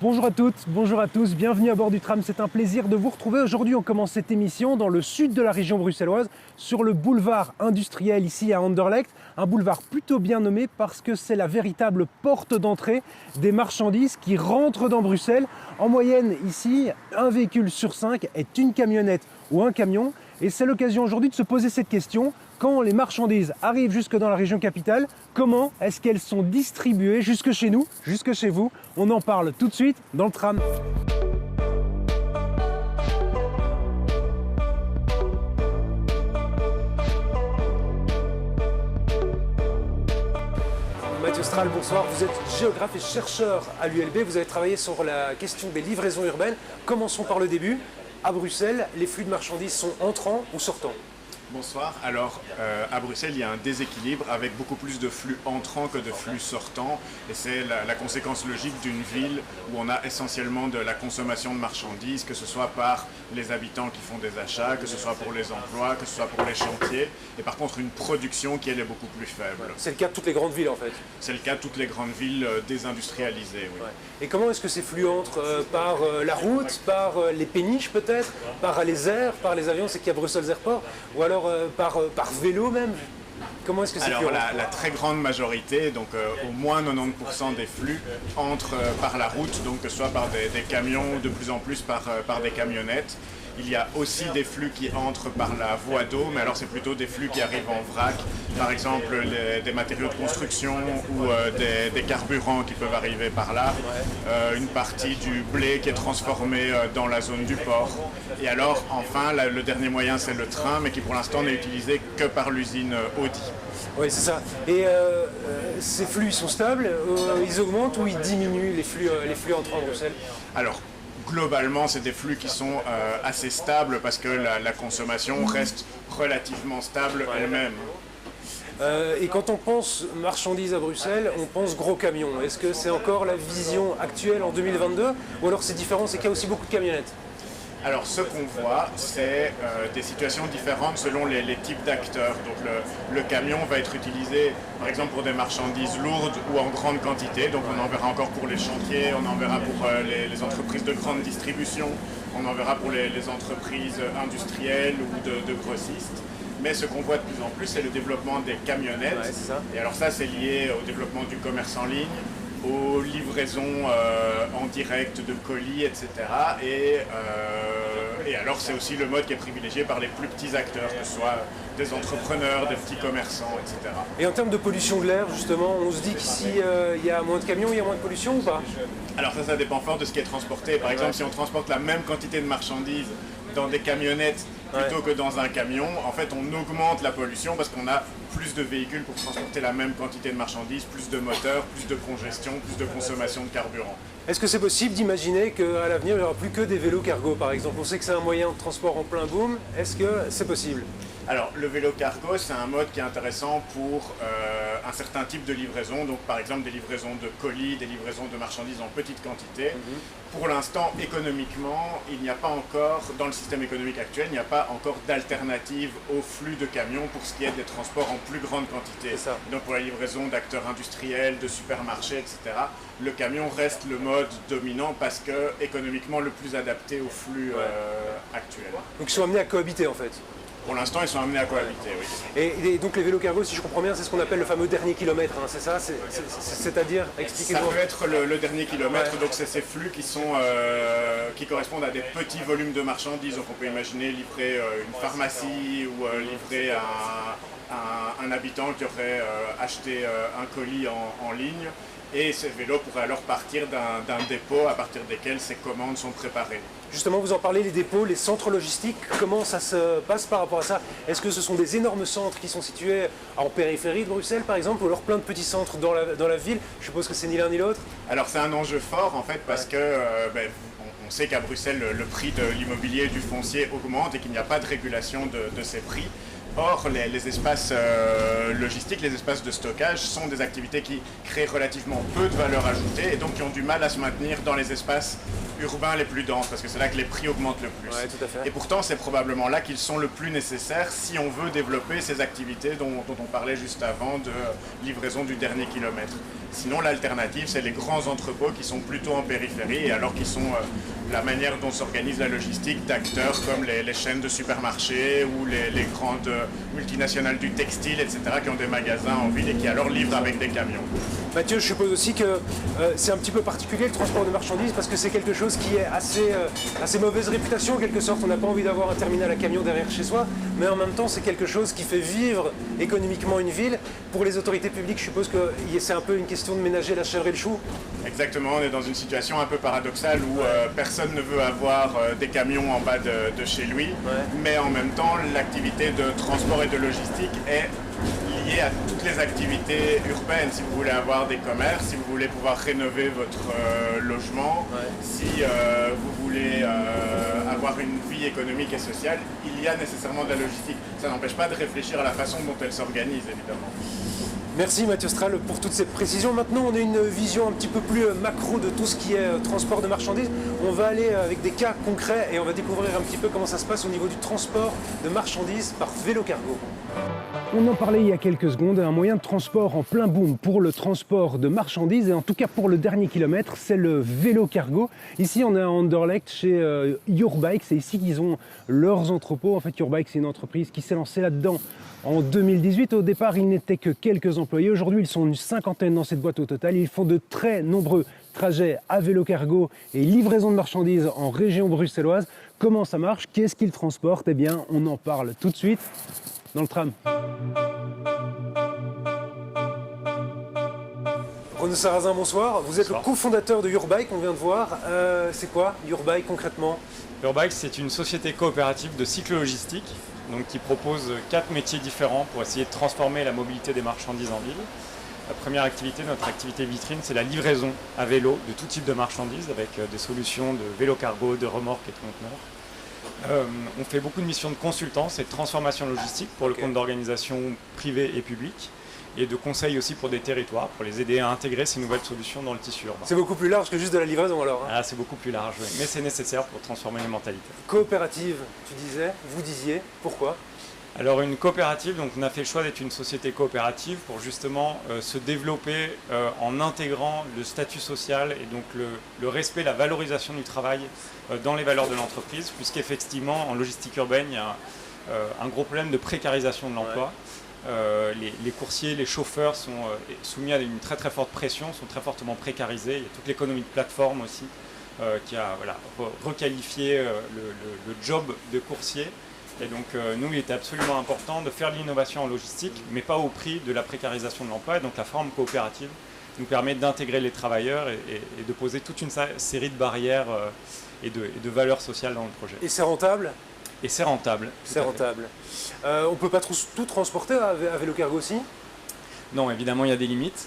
Bonjour à toutes, bonjour à tous, bienvenue à bord du tram, c'est un plaisir de vous retrouver. Aujourd'hui on commence cette émission dans le sud de la région bruxelloise, sur le boulevard industriel ici à Anderlecht, un boulevard plutôt bien nommé parce que c'est la véritable porte d'entrée des marchandises qui rentrent dans Bruxelles. En moyenne ici, un véhicule sur 5 est une camionnette ou un camion et c'est l'occasion aujourd'hui de se poser cette question. Quand les marchandises arrivent jusque dans la région capitale, comment est-ce qu'elles sont distribuées jusque chez nous, jusque chez vous? On en parle tout de suite dans le tram. Mathieu Strahl, bonsoir. Vous êtes géographe et chercheur à l'ULB. Vous avez travaillé sur la question des livraisons urbaines. Commençons par le début. À Bruxelles, les flux de marchandises sont entrants ou sortants? Bonsoir. Alors, à Bruxelles, il y a un déséquilibre avec beaucoup plus de flux entrants que de flux sortants. Et c'est la conséquence logique d'une ville où on a essentiellement de la consommation de marchandises, que ce soit par les habitants qui font des achats, que ce soit pour les emplois, que ce soit pour les chantiers. Et par contre, une production qui, elle, est beaucoup plus faible. C'est le cas de toutes les grandes villes, en fait. C'est le cas de toutes les grandes villes désindustrialisées, oui. Ouais. Et comment est-ce que ces flux entrent par la route, par les péniches peut-être, par les airs, par les avions, c'est qu'il y a Bruxelles Airport, ou alors par vélo même? Comment est-ce que c'est? Alors la très grande majorité, donc au moins 90% des flux entrent par la route, donc que ce soit par des camions, de plus en plus par des camionnettes. Il y a aussi des flux qui entrent par la voie d'eau, mais alors c'est plutôt des flux qui arrivent en vrac, par exemple des matériaux de construction ou des carburants qui peuvent arriver par là, une partie du blé qui est transformé dans la zone du port. Et alors enfin le dernier moyen c'est le train, mais qui pour l'instant n'est utilisé que par l'usine Audi. Oui, c'est ça. Et ces flux, ils sont stables, ils augmentent ou ils diminuent les flux entrant en Bruxelles? Alors, globalement, c'est des flux qui sont assez stables parce que la consommation reste relativement stable elle-même. Et quand on pense marchandises à Bruxelles, on pense gros camions. Est-ce que c'est encore la vision actuelle en 2022 ou alors c'est différent, c'est qu'il y a aussi beaucoup de camionnettes? Alors ce qu'on voit, c'est des situations différentes selon les types d'acteurs. Donc le camion va être utilisé par exemple pour des marchandises lourdes ou en grande quantité. Donc on en verra encore pour les chantiers, on en verra pour les entreprises de grande distribution, on en verra pour les entreprises industrielles ou de grossistes. Mais ce qu'on voit de plus en plus, c'est le développement des camionnettes. Ouais, c'est ça. Et alors ça, c'est lié au développement du commerce en ligne, aux livraisons en direct de colis, etc. Et alors c'est aussi le mode qui est privilégié par les plus petits acteurs, que ce soit des entrepreneurs, des petits commerçants, etc. Et en termes de pollution de l'air, justement, on se dit qu'ici il y a moins de camions, il y a moins de pollution ou pas? Alors ça dépend fort de ce qui est transporté. Par exemple, si on transporte la même quantité de marchandises dans des camionnettes plutôt que dans un camion, en fait on augmente la pollution parce qu'on a plus de véhicules pour transporter la même quantité de marchandises, plus de moteurs, plus de congestion, plus de consommation de carburant. Est-ce que c'est possible d'imaginer qu'à l'avenir, il n'y aura plus que des vélos cargo, par exemple? On sait que c'est un moyen de transport en plein boom. Est-ce que c'est possible? Alors, le vélo cargo, c'est un mode qui est intéressant pour un certain type de livraison. Donc, par exemple, des livraisons de colis, des livraisons de marchandises en petite quantité. Pour l'instant, économiquement, il n'y a pas encore, dans le système économique actuel, il n'y a pas encore d'alternative au flux de camions pour ce qui est des transports en plus grande quantité. C'est ça. Donc, pour la livraison d'acteurs industriels, de supermarchés, etc., le camion reste le mode dominant parce que économiquement le plus adapté au flux actuel. Donc ils sont amenés à cohabiter en fait. Pour l'instant, ils sont amenés à cohabiter, oui. Et donc les vélos cargo, si je comprends bien, c'est ce qu'on appelle le fameux dernier kilomètre, hein, c'est ça? C'est-à-dire, Ça expliquez-moi. peut être le dernier kilomètre, donc c'est ces flux qui correspondent à des petits volumes de marchandises. Donc on peut imaginer livrer une pharmacie ou livrer un habitant qui aurait acheté un colis en ligne. Et ces vélos pourraient alors partir d'un dépôt à partir desquels ces commandes sont préparées. Justement, vous en parlez, les dépôts, les centres logistiques, comment ça se passe par rapport à ça? Est-ce que ce sont des énormes centres qui sont situés en périphérie de Bruxelles, par exemple, ou alors plein de petits centres dans la ville? Je suppose que c'est ni l'un ni l'autre. Alors c'est un enjeu fort en fait parce que on sait qu'à Bruxelles le prix de l'immobilier et du foncier augmente et qu'il n'y a pas de régulation de ces prix. Or, les espaces logistiques, les espaces de stockage sont des activités qui créent relativement peu de valeur ajoutée et donc qui ont du mal à se maintenir dans les espaces urbains les plus denses parce que c'est là que les prix augmentent le plus. Ouais, tout à fait. Et pourtant, c'est probablement là qu'ils sont le plus nécessaires si on veut développer ces activités dont on parlait juste avant de livraison du dernier kilomètre. Sinon, l'alternative, c'est les grands entrepôts qui sont plutôt en périphérie, et alors qui sont la manière dont s'organise la logistique d'acteurs comme les chaînes de supermarchés ou les grandes multinationales du textile, etc., qui ont des magasins en ville et qui alors livrent avec des camions. Mathieu, je suppose aussi que c'est un petit peu particulier le transport de marchandises parce que c'est quelque chose qui est assez mauvaise réputation en quelque sorte. On n'a pas envie d'avoir un terminal à camion derrière chez soi, mais en même temps c'est quelque chose qui fait vivre économiquement une ville. Pour les autorités publiques, je suppose que c'est un peu une question de ménager la chèvre et le chou. Exactement, on est dans une situation un peu paradoxale où personne ne veut avoir des camions en bas de chez lui, mais en même temps l'activité de transport et de logistique est liée à toutes les activités urbaines. Si vous voulez avoir des commerces, si vous voulez pouvoir rénover votre logement, si vous voulez avoir une vie économique et sociale, il y a nécessairement de la logistique. Ça n'empêche pas de réfléchir à la façon dont elle s'organise, évidemment. Merci Mathieu Strahl pour toutes ces précisions. Maintenant, on a une vision un petit peu plus macro de tout ce qui est transport de marchandises. On va aller avec des cas concrets et on va découvrir un petit peu comment ça se passe au niveau du transport de marchandises par vélo cargo. On en parlait il y a quelques secondes, un moyen de transport en plein boom pour le transport de marchandises et en tout cas pour le dernier kilomètre, c'est le vélo cargo. Ici on est à Anderlecht chez YourBike, c'est ici qu'ils ont leurs entrepôts. En fait YourBike c'est une entreprise qui s'est lancée là-dedans en 2018. Au départ ils n'étaient que quelques employés, aujourd'hui ils sont une cinquantaine dans cette boîte au total. Ils font de très nombreux trajets à vélo cargo et livraison de marchandises en région bruxelloise. Comment ça marche? Qu'est-ce qu'ils transportent? Eh bien on en parle tout de suite dans le tram. Renaud Sarrazin, bonsoir. Vous êtes le cofondateur de YourBike, on vient de voir. C'est quoi YourBike concrètement? YourBike, c'est une société coopérative de cyclo-logistique donc, qui propose 4 métiers différents pour essayer de transformer la mobilité des marchandises en ville. La première activité, notre activité vitrine, c'est la livraison à vélo de tout type de marchandises avec des solutions de vélo cargo, de remorques et de conteneurs. On fait beaucoup de missions de consultance et de transformation logistique pour le compte d'organisations privées et publiques et de conseils aussi pour des territoires, pour les aider à intégrer ces nouvelles solutions dans le tissu urbain. C'est beaucoup plus large que juste de la livraison alors hein. Ah, c'est beaucoup plus large, oui. Mais c'est nécessaire pour transformer les mentalités. Coopérative, tu disais, vous disiez, pourquoi? Alors une coopérative, donc on a fait le choix d'être une société coopérative pour justement se développer en intégrant le statut social et donc le respect, la valorisation du travail dans les valeurs de l'entreprise, puisqu'effectivement en logistique urbaine il y a un gros problème de précarisation de l'emploi. Les coursiers, les chauffeurs sont soumis à une très très forte pression, sont très fortement précarisés. Il y a toute l'économie de plateforme aussi qui a requalifié le job de coursier. Et donc nous, il était absolument important de faire de l'innovation en logistique, mais pas au prix de la précarisation de l'emploi. Et donc la forme coopérative nous permet d'intégrer les travailleurs et de poser toute une série de barrières et de valeurs sociales dans le projet. Et c'est rentable? Et c'est rentable. C'est rentable. On ne peut pas tout transporter à vélo cargo aussi? Non, évidemment, il y a des limites.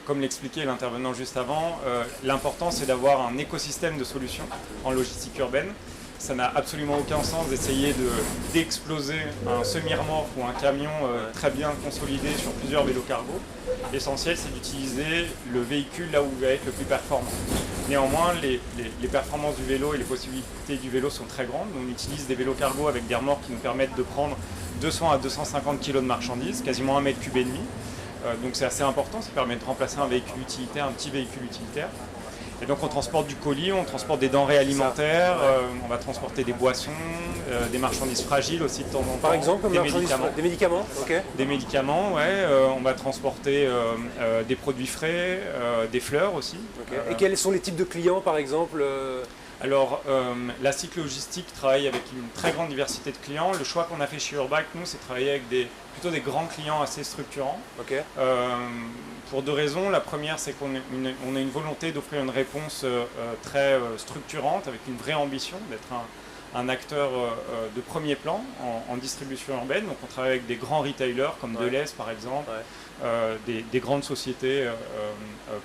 Comme l'expliquait l'intervenant juste avant, l'important c'est d'avoir un écosystème de solutions en logistique urbaine. Ça n'a absolument aucun sens d'essayer d'exploser un semi-remorque ou un camion très bien consolidé sur plusieurs vélos cargo. L'essentiel, c'est d'utiliser le véhicule là où il va être le plus performant. Néanmoins, les performances du vélo et les possibilités du vélo sont très grandes. On utilise des vélos cargo avec des remorques qui nous permettent de prendre 200 à 250 kg de marchandises, quasiment 1,5 m3. Donc c'est assez important, ça permet de remplacer un véhicule utilitaire, un petit véhicule utilitaire. Et donc on transporte du colis, on transporte des denrées alimentaires, on va transporter des boissons, des marchandises fragiles aussi de temps en temps. Par exemple, comme des médicaments. Des médicaments, ok. Des médicaments, ouais. On va transporter des produits frais, des fleurs aussi. Okay. Et quels sont les types de clients par exemple? Alors, la cyclo-logistique travaille avec une très grande diversité de clients. Le choix qu'on a fait chez YourBike, nous, c'est de travailler avec plutôt des grands clients assez structurants. Okay. Pour 2 raisons. La première, c'est qu'on a une volonté d'offrir une réponse très structurante, avec une vraie ambition d'être un acteur de premier plan en distribution urbaine. Donc on travaille avec des grands retailers comme Deleuze par exemple, des grandes sociétés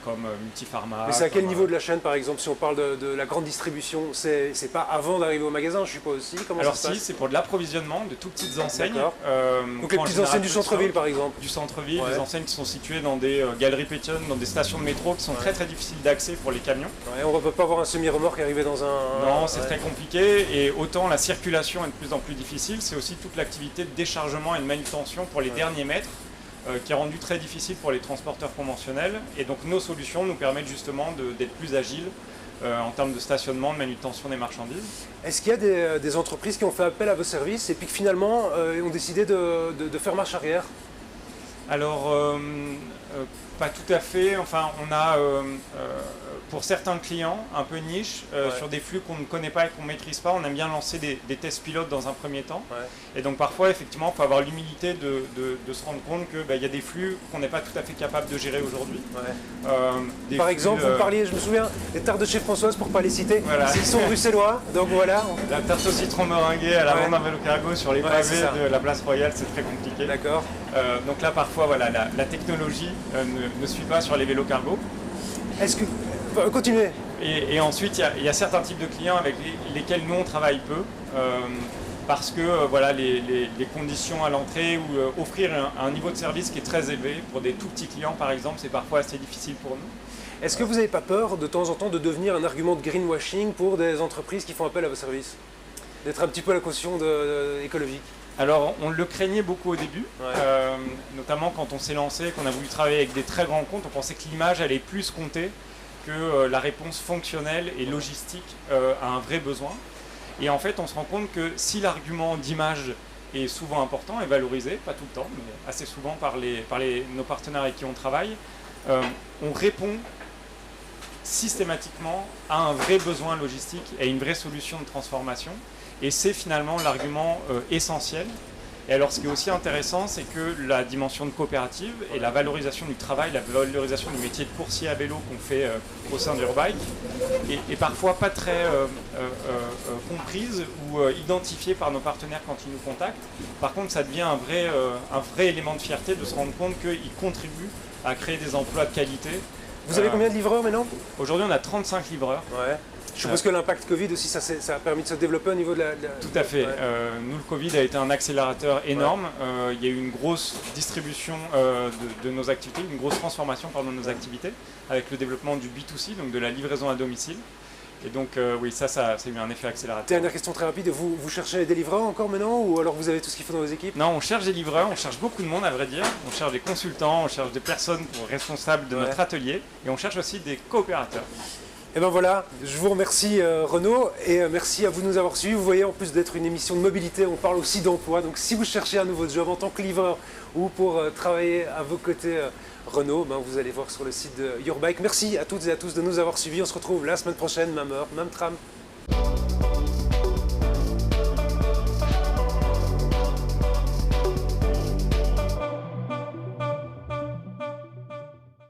comme Multipharma. Mais c'est à quel niveau de la chaîne par exemple? Si on parle de la grande distribution, c'est pas avant d'arriver au magasin, je suppose aussi? Comment Alors ça se si, c'est pour de l'approvisionnement de toutes petites enseignes. Donc les petites enseignes du centre-ville par exemple? Du centre-ville, des enseignes qui sont situées dans des galeries piétonnes, dans des stations de métro qui sont très très difficiles d'accès pour les camions. On ne peut pas voir un semi-remorque arriver dans un... Non, c'est très compliqué et autant la circulation est de plus en plus difficile, c'est aussi toute l'activité de déchargement et de manutention pour les derniers mètres qui est rendu très difficile pour les transporteurs conventionnels. Et donc nos solutions nous permettent justement d'être plus agiles en termes de stationnement, de manutention des marchandises. Est-ce qu'il y a des entreprises qui ont fait appel à vos services et puis qui finalement ont décidé de faire marche arrière? Alors, pas tout à fait. Enfin, on a pour certains clients un peu niche, sur des flux qu'on ne connaît pas et qu'on ne maîtrise pas, on aime bien lancer des tests pilotes dans un premier temps. Et donc parfois, effectivement, il faut avoir l'humilité de se rendre compte qu'il y a des flux qu'on n'est pas tout à fait capable de gérer aujourd'hui. Par exemple, vous parliez, je me souviens, des tartes de chez Françoise, pour ne pas les citer, voilà. Ils sont bruxellois, donc voilà. La tarte au citron meringuée à l'avant d'un vélo cargo sur les pavés de la place Royale, c'est très compliqué. D'accord. Donc là, parfois, voilà, la technologie ne suit pas sur les vélos cargo. Est-ce que... Continuez. Et ensuite, il y a certains types de clients avec lesquels nous, on travaille peu, parce que voilà, les conditions à l'entrée ou offrir un niveau de service qui est très élevé pour des tout petits clients, par exemple, c'est parfois assez difficile pour nous. Est-ce que vous n'avez pas peur, de temps en temps, de devenir un argument de greenwashing pour des entreprises qui font appel à vos services? D'être un petit peu la caution écologique? Alors, on le craignait beaucoup au début, notamment quand on s'est lancé, qu'on a voulu travailler avec des très grands comptes, on pensait que l'image allait plus compter que la réponse fonctionnelle et logistique à un vrai besoin. Et en fait, on se rend compte que si l'argument d'image est souvent important et valorisé, pas tout le temps, mais assez souvent par nos partenaires avec qui on travaille, on répond systématiquement à un vrai besoin logistique et à une vraie solution de transformation. Et c'est finalement l'argument essentiel. Et alors ce qui est aussi intéressant, c'est que la dimension de coopérative et la valorisation du travail, la valorisation du métier de coursier à vélo qu'on fait au sein d'Urbike est parfois pas très comprise ou identifiée par nos partenaires quand ils nous contactent. Par contre, ça devient un vrai élément de fierté de se rendre compte qu'ils contribuent à créer des emplois de qualité. Vous avez combien de livreurs maintenant? Aujourd'hui, on a 35 livreurs. Je suppose que l'impact Covid aussi, ça a permis de se développer au niveau de la... Tout à fait. Nous, le Covid a été un accélérateur énorme. Il y a eu une grosse distribution de nos activités, une grosse transformation de nos activités, avec le développement du B2C, donc de la livraison à domicile. Et donc, oui, ça a eu un effet accélérateur. Dernière question très rapide, vous cherchez des livreurs encore maintenant, ou alors vous avez tout ce qu'il faut dans vos équipes? Non, on cherche des livreurs, on cherche beaucoup de monde à vrai dire. On cherche des consultants, on cherche des personnes responsables de notre atelier, et on cherche aussi des coopérateurs. Et ben voilà, je vous remercie Renaud, et merci à vous de nous avoir suivis. Vous voyez, en plus d'être une émission de mobilité, on parle aussi d'emploi. Donc si vous cherchez un nouveau job en tant que livreur ou pour travailler à vos côtés, Renaud, vous allez voir sur le site de Urbike. Merci à toutes et à tous de nous avoir suivis. On se retrouve la semaine prochaine, même heure, même tram.